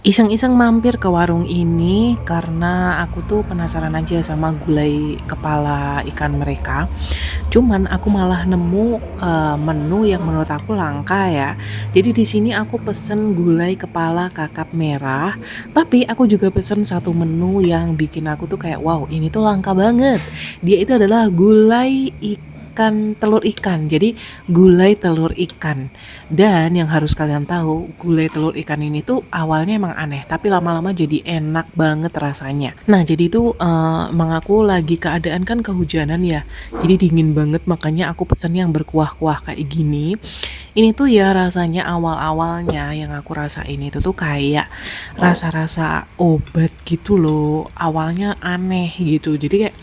Iseng-iseng mampir ke warung ini karena aku tuh penasaran aja sama gulai kepala ikan mereka. Cuman aku malah nemu, menu yang menurut aku langka ya. Jadi di sini aku pesen gulai kepala kakap merah, tapi aku juga pesen satu menu yang bikin aku tuh kayak, "Wow, ini tuh langka banget." Dia itu adalah gulai telur ikan. Jadi gulai telur ikan. Dan yang harus kalian tahu, gulai telur ikan ini tuh awalnya emang aneh, tapi lama-lama jadi enak banget rasanya. Nah, jadi itu emang aku lagi keadaan kan kehujanan ya, jadi dingin banget makanya aku pesen yang berkuah-kuah kayak gini. Ini tuh ya rasanya awal-awalnya yang aku rasain itu tuh kayak rasa-rasa obat gitu loh. Awalnya aneh gitu, jadi kayak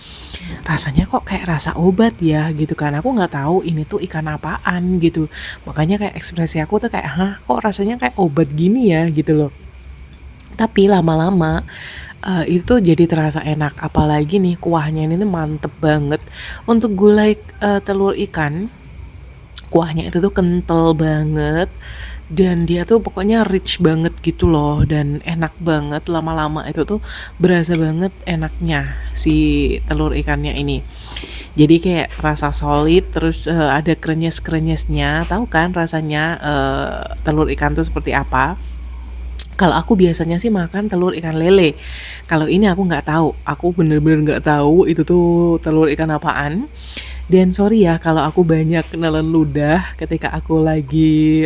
rasanya kok kayak rasa obat ya gitu kan, aku nggak tahu ini tuh ikan apaan gitu, makanya kayak ekspresi aku tuh kayak, hah, kok rasanya kayak obat gini ya gitu loh. Tapi lama-lama itu jadi terasa enak, apalagi nih kuahnya ini tuh mantep banget. Untuk gulai telur ikan, kuahnya itu tuh kental banget dan dia tuh pokoknya rich banget gitu loh dan enak banget. Lama-lama itu tuh berasa banget enaknya si telur ikannya ini. Jadi kayak rasa solid terus ada krenyes-krenyesnya. Tahu kan rasanya telur ikan tuh seperti apa? Kalau aku biasanya sih makan telur ikan lele. Kalau ini aku nggak tahu. Aku bener-bener nggak tahu itu tuh telur ikan apaan. Dan sorry ya kalau aku banyak nelen ludah ketika aku lagi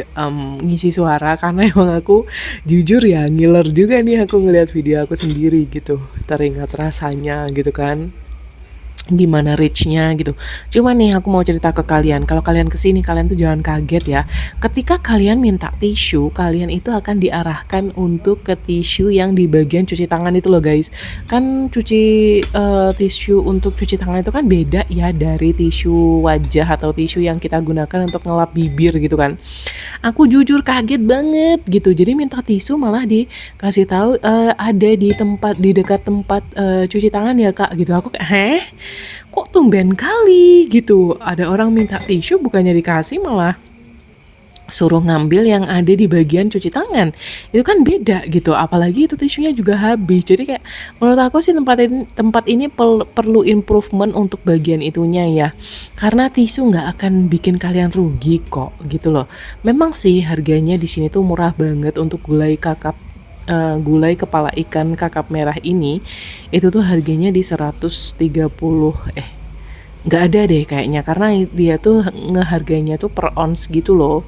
ngisi suara karena emang aku jujur ya ngiler juga nih aku ngelihat video aku sendiri gitu. Teringat rasanya gitu kan, gimana reach-nya gitu. Cuman nih aku mau cerita ke kalian, kalau kalian kesini kalian tuh jangan kaget ya. Ketika kalian minta tisu, kalian itu akan diarahkan untuk ke tisu yang di bagian cuci tangan itu loh guys. Kan tisu untuk cuci tangan itu kan beda ya dari tisu wajah atau tisu yang kita gunakan untuk ngelap bibir gitu kan. Aku jujur kaget banget gitu. Jadi minta tisu malah dikasih tahu ada di dekat tempat cuci tangan ya kak gitu. Aku kayak, heh, kok tumben kali gitu. Ada orang minta tisu bukannya dikasih malah suruh ngambil yang ada di bagian cuci tangan. Itu kan beda gitu, apalagi itu tisunya juga habis. Jadi kayak menurut aku sih tempat ini perlu improvement untuk bagian itunya ya. Karena tisu nggak akan bikin kalian rugi kok gitu loh. Memang sih harganya di sini tuh murah banget untuk gulai kepala ikan kakap merah ini. Itu tuh harganya di 130 nggak ada deh kayaknya karena dia tuh ngeharganya tuh per ons gitu loh.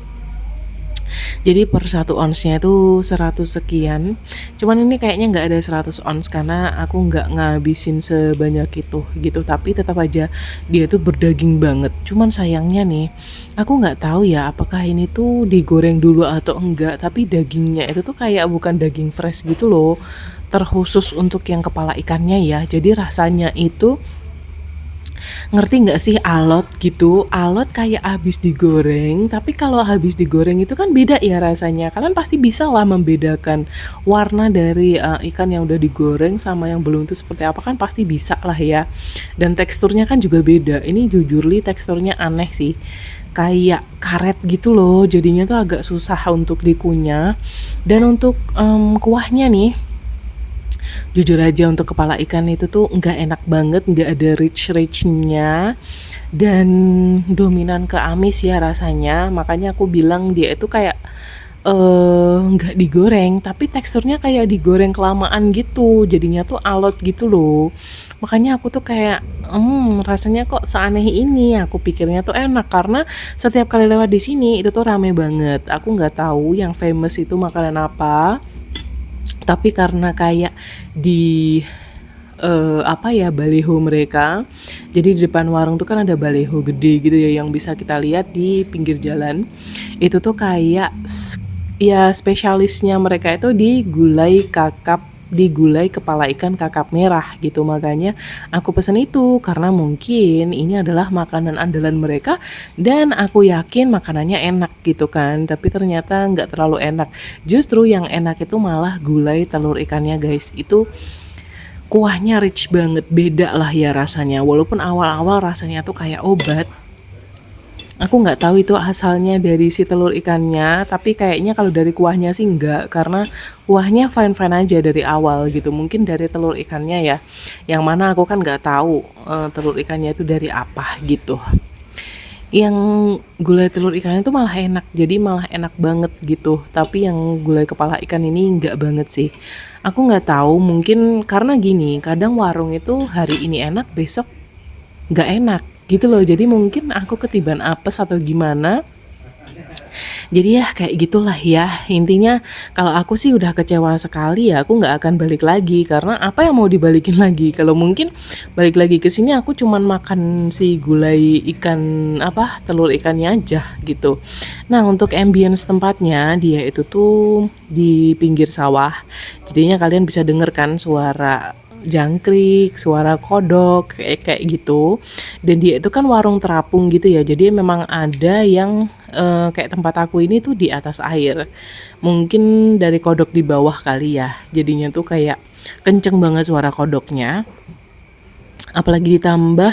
Jadi per satu onsnya itu 100 sekian. Cuman ini kayaknya nggak ada 100 ons karena aku nggak ngabisin sebanyak itu gitu. Tapi tetap aja dia tuh berdaging banget. Cuman sayangnya nih, aku nggak tahu ya apakah ini tuh digoreng dulu atau enggak. Tapi dagingnya itu tuh kayak bukan daging fresh gitu loh. Terkhusus untuk yang kepala ikannya ya. Jadi rasanya itu, ngerti nggak sih alot gitu? Alot kayak habis digoreng, tapi kalau habis digoreng itu kan beda ya rasanya. Kalian pasti bisa lah membedakan warna dari ikan yang udah digoreng sama yang belum itu seperti apa kan pasti bisa lah ya. Dan teksturnya kan juga beda. Ini jujur li teksturnya aneh sih. Kayak karet gitu loh, jadinya tuh agak susah untuk dikunyah. Dan untuk kuahnya nih, jujur aja untuk kepala ikan itu tuh nggak enak banget, nggak ada rich-richnya dan dominan ke amis ya rasanya. Makanya aku bilang dia itu kayak nggak digoreng, tapi teksturnya kayak digoreng kelamaan gitu, jadinya tuh alot gitu loh. Makanya aku tuh kayak, rasanya kok seaneh ini. Aku pikirnya tuh enak karena setiap kali lewat di sini itu tuh rame banget. Aku nggak tahu yang famous itu makanan apa, tapi karena kayak di apa ya baliho mereka. Jadi di depan warung tuh kan ada baliho gede gitu ya yang bisa kita lihat di pinggir jalan. Itu tuh kayak ya spesialisnya mereka itu di gulai kepala ikan kakap merah gitu. Makanya aku pesen itu karena mungkin ini adalah makanan andalan mereka dan aku yakin makanannya enak gitu kan. Tapi ternyata nggak terlalu enak. Justru yang enak itu malah gulai telur ikannya guys. Itu kuahnya rich banget, beda lah ya rasanya. Walaupun awal-awal rasanya tuh kayak obat, Aku nggak tahu itu asalnya dari si telur ikannya, tapi kayaknya kalau dari kuahnya sih enggak, karena kuahnya fine-fine aja dari awal gitu. Mungkin dari telur ikannya ya, yang mana aku kan nggak tahu telur ikannya itu dari apa gitu. Yang gulai telur ikannya itu malah enak, jadi malah enak banget gitu. Tapi yang gulai kepala ikan ini enggak banget sih. Aku nggak tahu, mungkin karena gini, kadang warung itu hari ini enak, besok nggak enak gitu loh. Jadi mungkin aku ketiban apes atau gimana. Jadi ya kayak gitulah ya. Intinya kalau aku sih udah kecewa sekali ya, aku nggak akan balik lagi karena apa yang mau dibalikin lagi. Kalau mungkin balik lagi ke sini aku cuman makan si gulai ikan apa telur ikannya aja gitu. Nah, untuk ambience tempatnya dia itu tuh di pinggir sawah. Jadinya kalian bisa denger kan suara jangkrik, suara kodok kayak gitu. Dan dia itu kan warung terapung gitu ya. Jadi memang ada yang kayak tempat aku ini tuh di atas air. Mungkin dari kodok di bawah kali ya. Jadinya tuh kayak kenceng banget suara kodoknya. Apalagi ditambah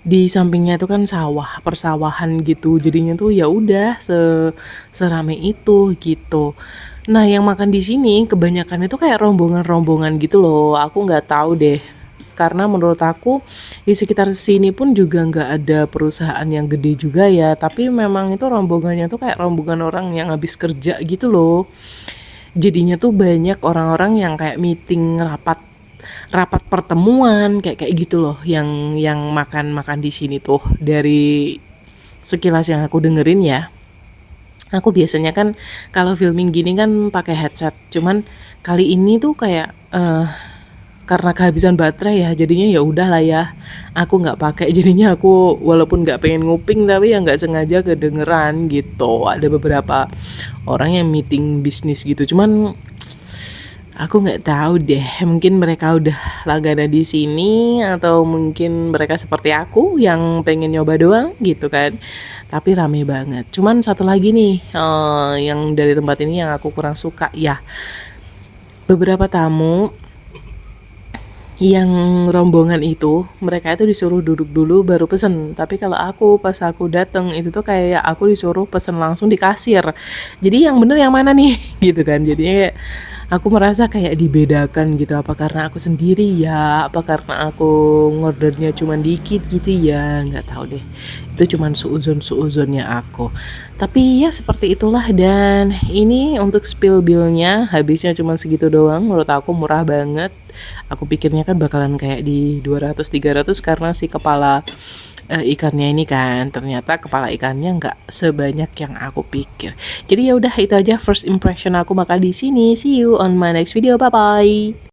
di sampingnya itu kan sawah, persawahan gitu. Jadinya tuh ya udah serame itu gitu. Nah, yang makan di sini kebanyakan itu kayak rombongan-rombongan gitu loh. Aku nggak tahu deh. Karena menurut aku di sekitar sini pun juga nggak ada perusahaan yang gede juga ya. Tapi memang itu rombongannya tuh kayak rombongan orang yang habis kerja gitu loh. Jadinya tuh banyak orang-orang yang kayak meeting rapat rapat pertemuan kayak kayak gitu loh yang makan-makan di sini tuh dari sekilas yang aku dengerin ya. Aku biasanya kan kalau filming gini kan pakai headset. Cuman kali ini tuh kayak karena kehabisan baterai ya, jadinya ya udahlah ya. Aku nggak pakai, jadinya aku walaupun nggak pengen nguping tapi ya nggak sengaja kedengeran gitu. Ada beberapa orang yang meeting bisnis gitu. Cuman aku nggak tahu deh, mungkin mereka udah langganan di sini atau mungkin mereka seperti aku yang pengen nyoba doang gitu kan. Tapi rame banget. Cuman satu lagi nih yang dari tempat ini yang aku kurang suka ya. Beberapa tamu yang rombongan itu mereka itu disuruh duduk dulu baru pesen. Tapi kalau aku pas aku dateng itu tuh kayak aku disuruh pesen langsung di kasir. Jadi yang bener yang mana nih gitu kan. Jadinya aku merasa kayak dibedakan gitu, apa karena aku sendiri ya, apa karena aku ngordernya cuman dikit gitu ya, nggak tahu deh. Itu cuman suuzon-suuzonnya aku. Tapi ya seperti itulah dan ini untuk spill billnya habisnya cuman segitu doang, menurut aku murah banget. Aku pikirnya kan bakalan kayak di 200-300 karena si kepala ikannya ini kan ternyata kepala ikannya nggak sebanyak yang aku pikir. Jadi ya udah itu aja first impression aku makan di sini. See you on my next video. Bye bye.